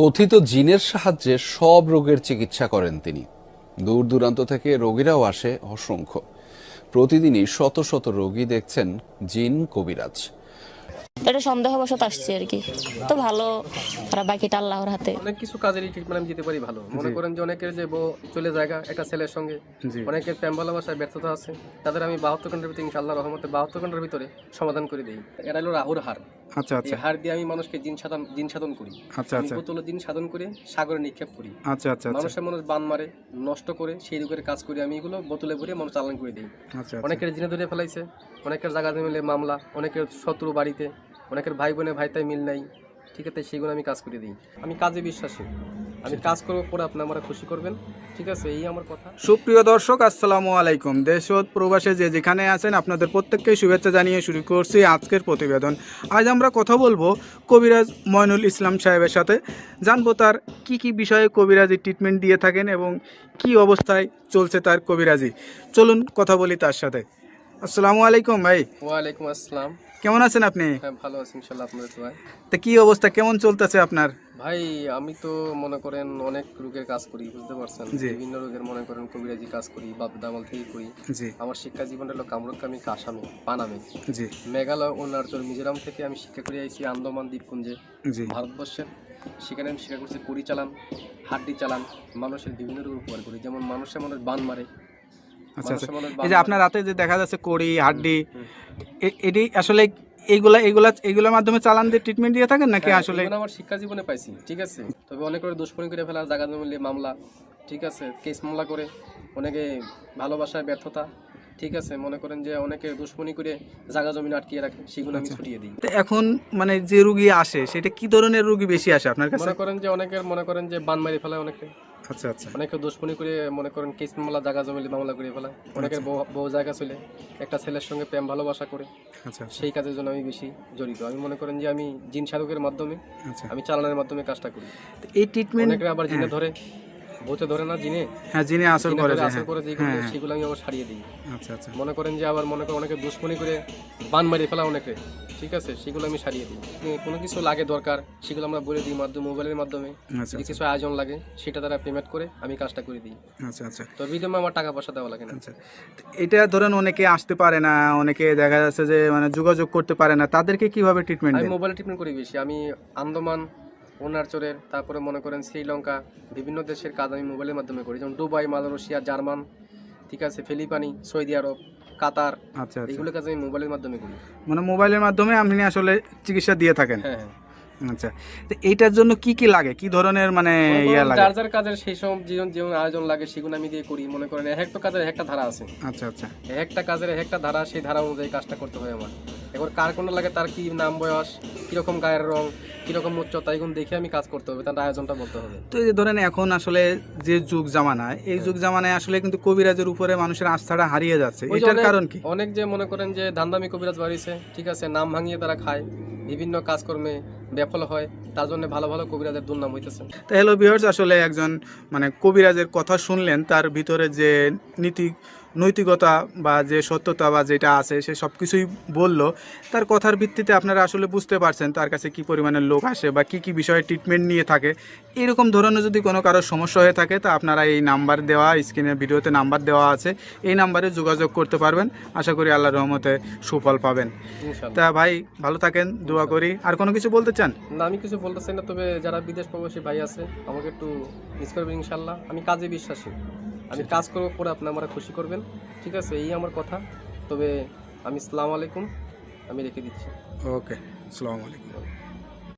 কথিত জিনের সাহায্যে সব রোগের চিকিৎসা করেন তিনি। দূর দূরান্ত থেকে রোগীরাও আসে অসংখ্য। প্রতিদিনই শত শত রোগী দেখছেন জিন কবিরাজ। এটা সন্দেহবশত আসছে আর কি, তো ভালো, আর বাকিটা আল্লাহর হাতে। অনেক কিছু কাজেরই ট্রিটমেন্ট আমি দিতে পারি ভালো। মনে করেন যে অনেকের যে বউ চলে জায়গা একটা ছেলের সঙ্গে, অনেকের প্রেম ভালোবাসায় ব্যর্থতা আছে, তাদের আমি 72 ঘন্টার ভিতরে ইনশাআল্লাহ রহমতে 72 ঘন্টার ভিতরে সমাধান করে দিই। এটা হলো রাহুর হার। আচ্ছা আচ্ছা, এই হার দিয়ে আমি মানুষকে জিন সাধন করি। আচ্ছা আমি আচ্ছা, বোতলে জিন সাধন করে সাগরে নিক্ষেপ করি। আচ্ছা আচ্ছা, মানুষের মানুষ বান মারে, নষ্ট করে সেই রোগের কাজ করি আমি। এগুলো বোতলে ভরে মানুষ চালান করে দিই। আচ্ছা, অনেকের জিনে ধরে ফেলাইছে, অনেকের জায়গা মিলে মামলা, অনেকের শত্রু বাড়িতে, অনেকের ভাই বোনে ভাইতাই মিল নাই, ঠিক আছে, সেগুলো আমি কাজ করে দিই। আমি কাজে বিশ্বাসী, আমি কাজ করবো পরে আপনি আমরা খুশি করবেন, ঠিক আছে, এই আমার কথা। সুপ্রিয় দর্শক, আসসালামু আলাইকুম। দেশ ও প্রবাসে যে যেখানে আছেন আপনাদের প্রত্যেককে শুভেচ্ছা জানিয়ে শুরু করছি আজকের প্রতিবেদন। আজ আমরা কথা বলবো কবিরাজ ময়নুল ইসলাম সাহেবের সাথে। জানবো তার কি কি বিষয়ে কবিরাজি ট্রিটমেন্ট দিয়ে থাকেন এবং কি অবস্থায় চলছে তার কবিরাজি। চলুন কথা বলি তার সাথে। আসসালামু আলাইকুম ভাই। ওয়ালাইকুম আসসালাম। কেমন আছেন আপনি? হ্যাঁ, ভালো আছি ইনশাল্লাহ, আপনাদের দোয়ায়। তা কি অবস্থা, কেমন চলতেছে আপনার? ভাই আমি তো মনে করেন অনেক রোগের কাজ করি, বুঝতে পারছেন, জি। বিভিন্ন রোগের মনে করেন কবিরাজি কাজ করি, বাপ দামাল থেকে করি। জি আমার শিক্ষা জীবনটা হলো কামরূপকামী, আসামে, পানামে, জি মেঘালয়, অরুণাচল, মিজোরাম থেকে আমি শিক্ষা করে আইছি আন্দামান দ্বীপপুঞ্জে, জি ভারতবর্ষের। সেখানে আমি শিক্ষা করছি কুড়ি চালান, হাড্ডি চালান, মানুষের বিভিন্ন রোগ উপকার করি। যেমন মানুষের মানুষ বান মারে, আচ্ছা আচ্ছা। মানুষের মানুষ এই যে আপনার রাতে যে দেখা যাচ্ছে কড়ি হাড্ডি, এটি আসলে এইগুলোর মাধ্যমে চালান দিয়ে ট্রিটমেন্ট দিয়ে থাকেন নাকি আসলে? আমার শিক্ষা জীবনে পাইছি, ঠিক আছে। তবে অনেক করে দুশ্মনী করে ফেলা, জায়গা জমিলে মামলা, ঠিক আছে, কেস মামলা করে, অনেকে ভালোবাসায় ব্যর্থতা, ঠিক আছে, মনে করেন যে অনেকে দুশ্মনী করে জায়গা জমিন আটকিয়ে রাখে, সেগুলো আমি ছুটিয়ে দিই। তো এখন মানে যে রুগী আসে সেটা কি ধরনের রুগী বেশি আসে আপনার কাছে? মনে করেন যে অনেকের মনে করেন যে বান মারি ফেলায়, অনেকে আচ্ছা আচ্ছা, অনেকে দুশ্মনী করে মনে করেন কেস মামলা, জায়গা জমিলে মামলা করে ফেলায়। অনেকের বউ জায়গা চলে একটা ছেলের সঙ্গে প্রেম ভালোবাসা করে, আচ্ছা সেই কাজের জন্য আমি বেশি জড়িত। আমি মনে করেন যে আমি জিন সাধকের মাধ্যমে, আচ্ছা। আমি চালানোর মাধ্যমে কাজটা করি। তো এই ট্রিটমেন্ট অনেকে আবার জিনে ধরে, ভূতে ধরে না, জিনে হ্যাঁ জিনে আসর করে যে, আসর করে, যেগুলো হ্যাঁ, সেগুলো আমি আবার ছাড়িয়ে দিই। আচ্ছা আচ্ছা, মনে করেন যে আবার মনে করেন অনেকে দুশ্মনী করে বান মারি ফেলা অনেকে, ঠিক আছে, সেগুলো আমি সারিয়ে দিই। কোনো কিছু লাগে দরকার, সেগুলো আমরা বলে দিই মোবাইলের মাধ্যমে। আচ্ছা যদি কিছু আয়োজন লাগে সেটা তারা পেমেন্ট করে আমি কাজটা করে দিই। আচ্ছা আচ্ছা, তো বিদমে আমার টাকা পয়সা দেওয়া লাগে না। আচ্ছা। তো এটা ধরেন অনেকে আসতে পারে না, অনেকে দেখা যাচ্ছে যে মানে যোগাযোগ করতে পারে না, তাদেরকে কিভাবে ট্রিটমেন্ট আমি দেন? মোবাইলে ট্রিটমেন্ট করি বেশি। আমি আন্দামান, অরুণাচলের, তারপরে মনে করেন শ্রীলঙ্কা, বিভিন্ন দেশের কাজ আমি মোবাইলের মাধ্যমে করি। যেমন দুবাই, মালয়েশিয়া, জার্মান, ঠিক আছে, ফিলিপাইনি, সৌদি আরব, কাতার, আচ্ছা আচ্ছা, এগুলো কাজ আমি মোবাইলের মাধ্যমে করি। মানে মোবাইলের মাধ্যমে আপনি আসলে চিকিৎসা দিয়ে থাকেন? হ্যাঁ হ্যাঁ। আচ্ছা। তো এইটার জন্য কি কি লাগে, কি ধরনের মানে ইয়া লাগে? যার যার কাজের সেই সব যেমন আয়োজন লাগে সেগুলো আমি দিয়ে করি। মনে করেন এক একটা কাজের একটা ধারা আছে, আচ্ছা আচ্ছা, একটা কাজের একটা ধারা, সেই ধারা অনুযায়ী কাজটা করতে হয় আমার। এবার কার কোনটা লাগে, তার কি নাম, বয়স, কিরকম গায়ের রং, কিরকম উচ্চতা, এগুলো দেখে আমি কাজ করতে হবে, তার আয়োজনটা বলতে হবে। তো এই যে ধরেন এখন আসলে যে যুগ জামানা, এই যুগ জামানায় আসলে কিন্তু কবিরাজের উপরে মানুষের আস্থাটা হারিয়ে যাচ্ছে, ওই যে এটার কারণ কি? অনেক যে মনে করেন যে ধান্দামি কবিরাজ বাড়িছে, ঠিক আছে, নাম ভাঙিয়ে তারা খায়, বিভিন্ন কাজকর্মে বিফল হয়, তার জন্য ভালো ভালো কবিরাজের দুর্নাম হইতেছে। তো হ্যালো ভিউয়ার্স, আসলে একজন মানে কবিরাজের কথা শুনলেন, তার ভিতরে যে নৈতিকতা বা যে সত্যতা বা যেটা আছে সে সব কিছুই বললো। তার কথার ভিত্তিতে আপনারা আসলে বুঝতে পারছেন তার কাছে কি পরিমাণে লোক আসে বা কি কি বিষয়ে ট্রিটমেন্ট নিয়ে থাকে। এরকম ধরনের যদি কোনো কারোর সমস্যা হয়ে থাকে তা আপনারা এই নাম্বার দেওয়া, স্ক্রিনের ভিডিওতে নাম্বার দেওয়া আছে, এই নাম্বারে যোগাযোগ করতে পারবেন। আশা করি আল্লাহর রহমতে সুফল পাবেন। ইনশাআল্লাহ। তা ভাই ভালো থাকেন, দোয়া করি। আর কোনো কিছু বলতে চান? না, আমি কিছু বলতে চাই না, তবে যারা বিদেশ প্রবাসী ভাই আছে আমাকে একটু মিস করবেন ইনশাল্লাহ। আমি কাজে বিশ্বাসী, আমি কাজ করবো পরে আপনি আমরা খুশি করবেন, ঠিক আছে, এই আমার কথা। তবে আমি আসসালামু আলাইকুম, আমি রেখে দিচ্ছি। ওকে, আসসালামু আলাইকুম।